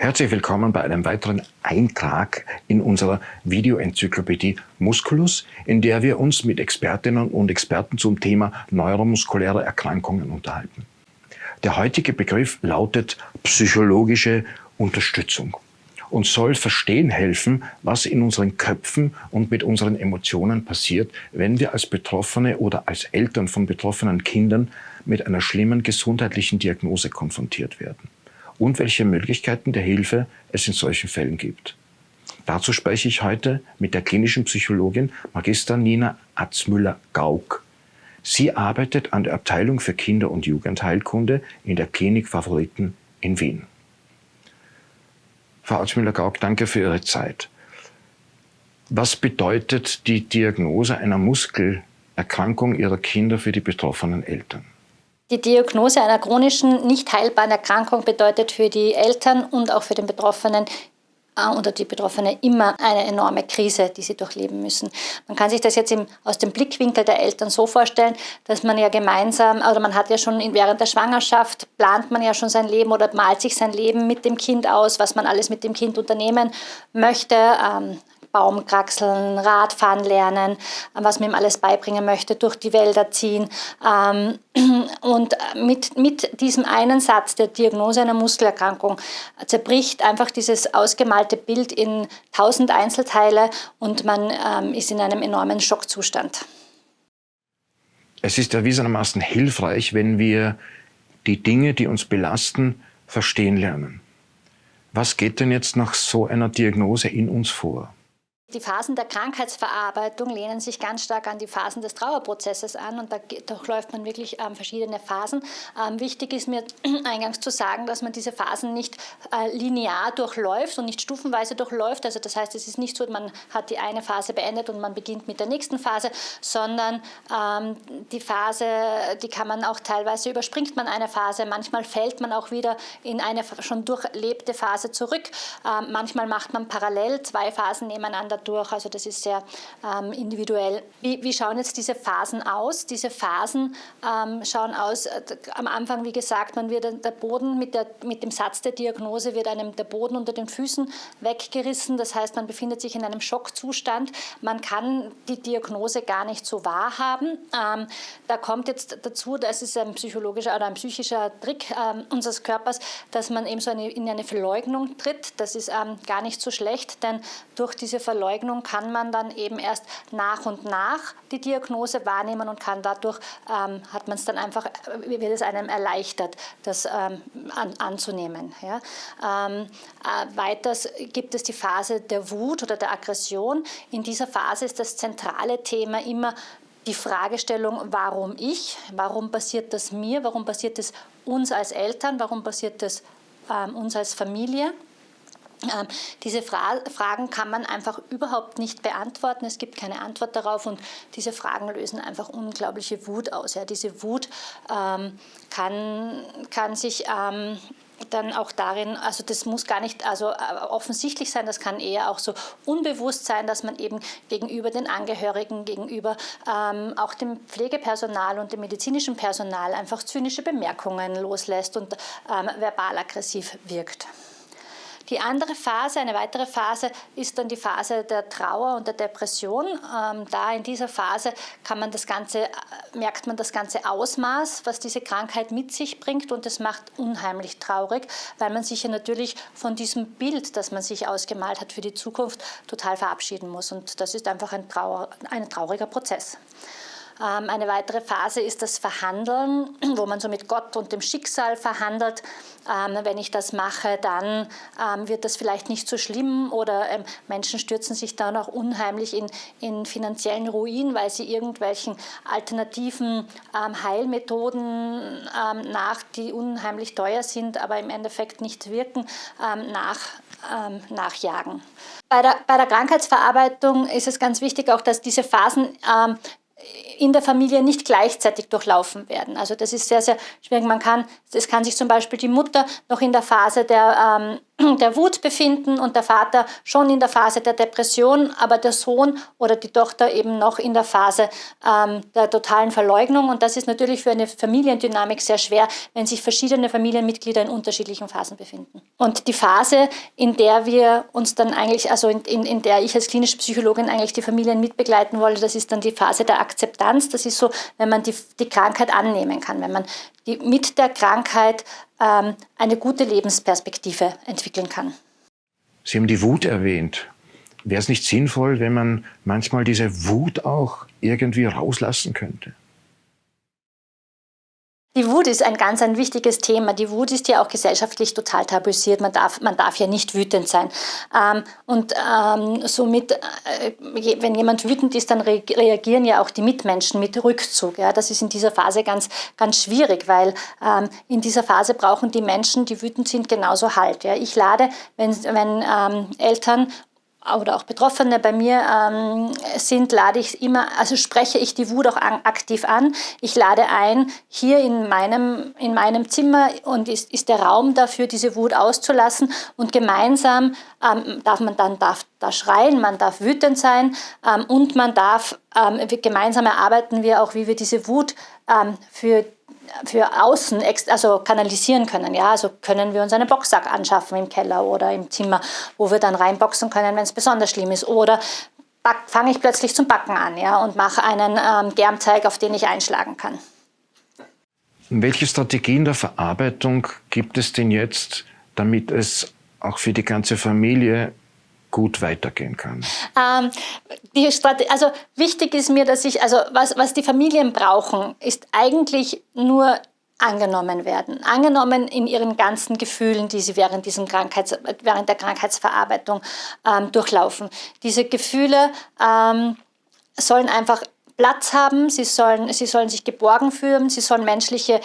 Herzlich willkommen bei einem weiteren Eintrag in unserer Videoenzyklopädie Musculus, in der wir uns mit Expertinnen und Experten zum Thema neuromuskuläre Erkrankungen unterhalten. Der heutige Begriff lautet psychologische Unterstützung und soll verstehen helfen, was in unseren Köpfen und mit unseren Emotionen passiert, wenn wir als Betroffene oder als Eltern von betroffenen Kindern mit einer schlimmen gesundheitlichen Diagnose konfrontiert werden und welche Möglichkeiten der Hilfe es in solchen Fällen gibt. Dazu spreche ich heute mit der klinischen Psychologin Magister Nina Atzmüller-Gauck. Sie arbeitet an der Abteilung für Kinder- und Jugendheilkunde in der Klinik Favoriten in Wien. Frau Atzmüller-Gauck, danke für Ihre Zeit. Was bedeutet die Diagnose einer Muskelerkrankung Ihrer Kinder für die betroffenen Eltern? Die Diagnose einer chronischen, nicht heilbaren Erkrankung bedeutet für die Eltern und auch für den Betroffenen oder die Betroffene immer eine enorme Krise, die sie durchleben müssen. Man kann sich das jetzt aus dem Blickwinkel der Eltern so vorstellen, dass man ja gemeinsam, oder man hat ja schon während der Schwangerschaft, plant man ja schon sein Leben oder malt sich sein Leben mit dem Kind aus, was man alles mit dem Kind unternehmen möchte. Baum kraxeln, Radfahren lernen, was man ihm alles beibringen möchte, durch die Wälder ziehen. Und mit diesem einen Satz der Diagnose einer Muskelerkrankung zerbricht einfach dieses ausgemalte Bild in 1000 Einzelteile und man ist in einem enormen Schockzustand. Es ist erwiesenermaßen hilfreich, wenn wir die Dinge, die uns belasten, verstehen lernen. Was geht denn jetzt nach so einer Diagnose in uns vor? Die Phasen der Krankheitsverarbeitung lehnen sich ganz stark an die Phasen des Trauerprozesses an und da durchläuft man wirklich verschiedene Phasen. Wichtig ist mir eingangs zu sagen, dass man diese Phasen nicht linear durchläuft und nicht stufenweise durchläuft. Also das heißt, es ist nicht so, man hat die eine Phase beendet und man beginnt mit der nächsten Phase, sondern die Phase, die kann man auch teilweise, überspringt man eine Phase, manchmal fällt man auch wieder in eine schon durchlebte Phase zurück. Manchmal macht man parallel 2 Phasen nebeneinander durch, also das ist sehr individuell. Wie schauen jetzt diese Phasen aus? Diese Phasen schauen aus, am Anfang, wie gesagt, man wird der Boden mit dem Satz der Diagnose wird einem der Boden unter den Füßen weggerissen, das heißt, man befindet sich in einem Schockzustand, man kann die Diagnose gar nicht so wahrhaben. Da kommt jetzt dazu, das ist ein psychologischer oder ein psychischer Trick unseres Körpers, dass man eben so in eine Verleugnung tritt. Das ist gar nicht so schlecht, denn durch diese Verleugnung kann man dann eben erst nach und nach die Diagnose wahrnehmen und kann dadurch, hat man es dann einfach, wird es einem erleichtert, das anzunehmen. Ja. Weiters gibt es die Phase der Wut oder der Aggression. In dieser Phase ist das zentrale Thema immer die Fragestellung, warum ich, warum passiert das mir, warum passiert es uns als Eltern, warum passiert es uns als Familie. Diese Fragen kann man einfach überhaupt nicht beantworten. Es gibt keine Antwort darauf und diese Fragen lösen einfach unglaubliche Wut aus. Ja, diese Wut kann sich dann auch darin, also das muss gar nicht offensichtlich sein, das kann eher auch so unbewusst sein, dass man eben gegenüber den Angehörigen, gegenüber auch dem Pflegepersonal und dem medizinischen Personal einfach zynische Bemerkungen loslässt und verbal aggressiv wirkt. Die andere Phase, eine weitere Phase, ist dann die Phase der Trauer und der Depression. Da in dieser Phase merkt man das ganze Ausmaß, was diese Krankheit mit sich bringt und das macht unheimlich traurig, weil man sich ja natürlich von diesem Bild, das man sich ausgemalt hat für die Zukunft, total verabschieden muss und das ist einfach ein trauriger Prozess. Eine weitere Phase ist das Verhandeln, wo man so mit Gott und dem Schicksal verhandelt. Wenn ich das mache, dann wird das vielleicht nicht so schlimm oder Menschen stürzen sich dann auch unheimlich in finanziellen Ruin, weil sie irgendwelchen alternativen Heilmethoden die unheimlich teuer sind, aber im Endeffekt nicht wirken, nachjagen. Bei der Krankheitsverarbeitung ist es ganz wichtig auch, dass diese Phasen in der Familie nicht gleichzeitig durchlaufen werden. Also das ist sehr, sehr schwierig. Es kann sich zum Beispiel die Mutter noch in der Phase der der Wut befinden und der Vater schon in der Phase der Depression, aber der Sohn oder die Tochter eben noch in der Phase der totalen Verleugnung. Und das ist natürlich für eine Familiendynamik sehr schwer, wenn sich verschiedene Familienmitglieder in unterschiedlichen Phasen befinden. Und die Phase, in der wir uns dann eigentlich, also in der ich als klinische Psychologin eigentlich die Familien mitbegleiten wollte, das ist dann die Phase der Akzeptanz. Das ist so, wenn man die Krankheit annehmen kann, wenn man mit der Krankheit eine gute Lebensperspektive entwickeln kann. Sie haben die Wut erwähnt. Wäre es nicht sinnvoll, wenn man manchmal diese Wut auch irgendwie rauslassen könnte? Die Wut ist ein ganz wichtiges Thema. Die Wut ist ja auch gesellschaftlich total tabuisiert. Man darf ja nicht wütend sein. Somit, wenn jemand wütend ist, dann reagieren ja auch die Mitmenschen mit Rückzug. Ja? Das ist in dieser Phase ganz, ganz schwierig, weil in dieser Phase brauchen die Menschen, die wütend sind, genauso Halt. Ja? Ich lade, wenn Eltern oder auch Betroffene bei mir sind, spreche ich die Wut auch aktiv an. Ich lade ein, hier in meinem Zimmer und ist der Raum dafür, diese Wut auszulassen, und gemeinsam darf da schreien, man darf wütend sein, und man darf, gemeinsam erarbeiten wir auch, wie wir diese Wut für außen kanalisieren können. Ja? Also können wir uns einen Boxsack anschaffen im Keller oder im Zimmer, wo wir dann reinboxen können, wenn es besonders schlimm ist. Oder fange ich plötzlich zum Backen an, ja, und mache einen Germteig, auf den ich einschlagen kann. Welche Strategien der Verarbeitung gibt es denn jetzt, damit es auch für die ganze Familie gut weitergehen kann? Wichtig ist mir, dass was die Familien brauchen, ist eigentlich nur angenommen werden. Angenommen in ihren ganzen Gefühlen, die sie während der Krankheitsverarbeitung durchlaufen. Diese Gefühle sollen einfach Platz haben, sie sollen sich geborgen fühlen, sie sollen menschliche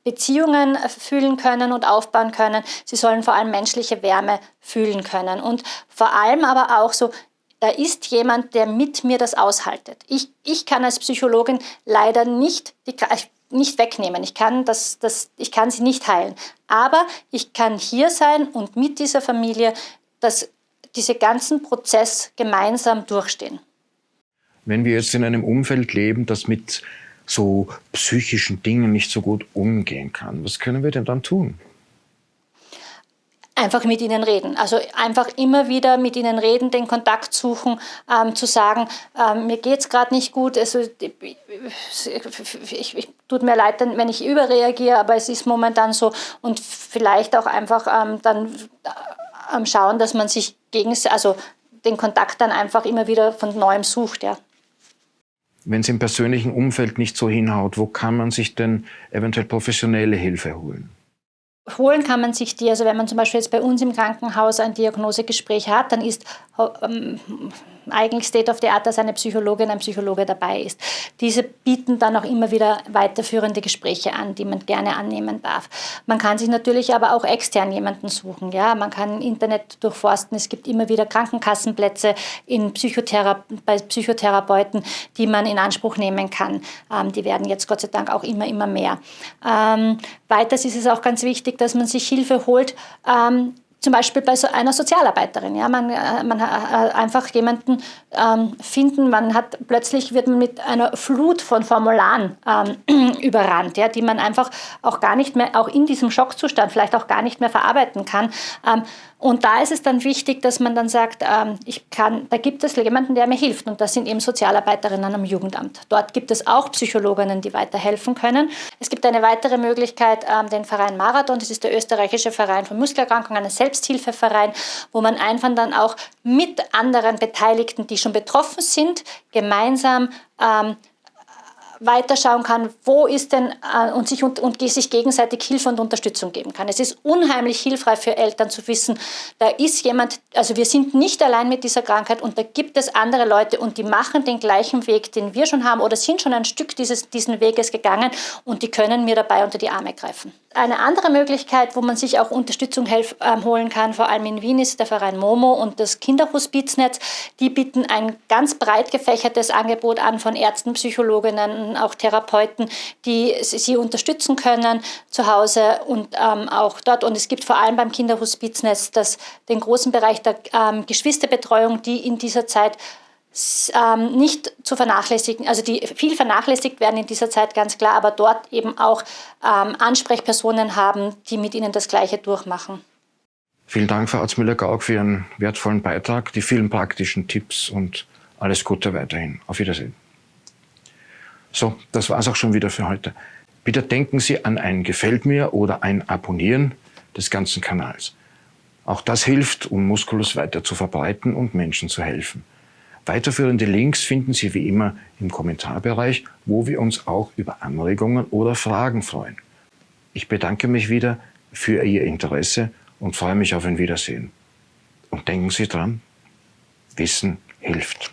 Beziehungen fühlen können und aufbauen können. Sie sollen vor allem menschliche Wärme fühlen können. Und vor allem aber auch so, da ist jemand, der mit mir das aushaltet. Ich kann als Psychologin leider nicht wegnehmen. Ich kann sie nicht heilen. Aber ich kann hier sein und mit dieser Familie diesen ganzen Prozess gemeinsam durchstehen. Wenn wir jetzt in einem Umfeld leben, das mit so psychischen Dingen nicht so gut umgehen kann, was können wir denn dann tun? Einfach mit ihnen reden. Also einfach immer wieder mit ihnen reden, den Kontakt suchen, zu sagen, mir geht es gerade nicht gut, tut mir leid, wenn ich überreagiere, aber es ist momentan so, und vielleicht auch einfach dann schauen, dass man sich den Kontakt dann einfach immer wieder von Neuem sucht. Ja. Wenn es im persönlichen Umfeld nicht so hinhaut, wo kann man sich denn eventuell professionelle Hilfe holen? Holen kann man sich die, also wenn man zum Beispiel jetzt bei uns im Krankenhaus ein Diagnosegespräch hat, dann ist eigentlich State of the Art, dass eine Psychologin, ein Psychologe dabei ist. Diese bieten dann auch immer wieder weiterführende Gespräche an, die man gerne annehmen darf. Man kann sich natürlich aber auch extern jemanden suchen. Ja? Man kann Internet durchforsten. Es gibt immer wieder Krankenkassenplätze bei Psychotherapeuten, die man in Anspruch nehmen kann. Die werden jetzt Gott sei Dank auch immer mehr. Weiters ist es auch ganz wichtig, dass man sich Hilfe holt, zum Beispiel bei so einer Sozialarbeiterin. Ja, man einfach jemanden finden, plötzlich wird man mit einer Flut von Formularen überrannt, ja, die man einfach auch gar nicht mehr, auch in diesem Schockzustand vielleicht auch gar nicht mehr verarbeiten kann. Und da ist es dann wichtig, dass man dann sagt, da gibt es jemanden, der mir hilft. Und das sind eben Sozialarbeiterinnen am Jugendamt. Dort gibt es auch Psychologinnen, die weiterhelfen können. Es gibt eine weitere Möglichkeit, den Verein Marathon, das ist der österreichische Verein von Muskelerkrankungen, ein Selbsthilfeverein, wo man einfach dann auch mit anderen Beteiligten, die schon betroffen sind, gemeinsam weiterschauen kann, wo ist denn und sich gegenseitig Hilfe und Unterstützung geben kann. Es ist unheimlich hilfreich für Eltern zu wissen, da ist jemand, also wir sind nicht allein mit dieser Krankheit und da gibt es andere Leute und die machen den gleichen Weg, den wir schon haben oder sind schon ein Stück diesen Weges gegangen und die können mir dabei unter die Arme greifen. Eine andere Möglichkeit, wo man sich auch Unterstützung holen kann, vor allem in Wien, ist der Verein Momo und das Kinderhospiznetz. Die bieten ein ganz breit gefächertes Angebot an von Ärzten, Psychologinnen, auch Therapeuten, die sie unterstützen können zu Hause und auch dort. Und es gibt vor allem beim Kinderhospiznetz den großen Bereich der Geschwisterbetreuung, die in dieser Zeit nicht zu vernachlässigen, also die viel vernachlässigt werden in dieser Zeit, ganz klar, aber dort eben auch Ansprechpersonen haben, die mit ihnen das Gleiche durchmachen. Vielen Dank, Frau Atzmüller-Gauck, für Ihren wertvollen Beitrag, die vielen praktischen Tipps und alles Gute weiterhin. Auf Wiedersehen. So, das war es auch schon wieder für heute. Bitte denken Sie an ein Gefällt mir oder ein Abonnieren des ganzen Kanals. Auch das hilft, um Musculus weiter zu verbreiten und Menschen zu helfen. Weiterführende Links finden Sie wie immer im Kommentarbereich, wo wir uns auch über Anregungen oder Fragen freuen. Ich bedanke mich wieder für Ihr Interesse und freue mich auf ein Wiedersehen. Und denken Sie dran, Wissen hilft.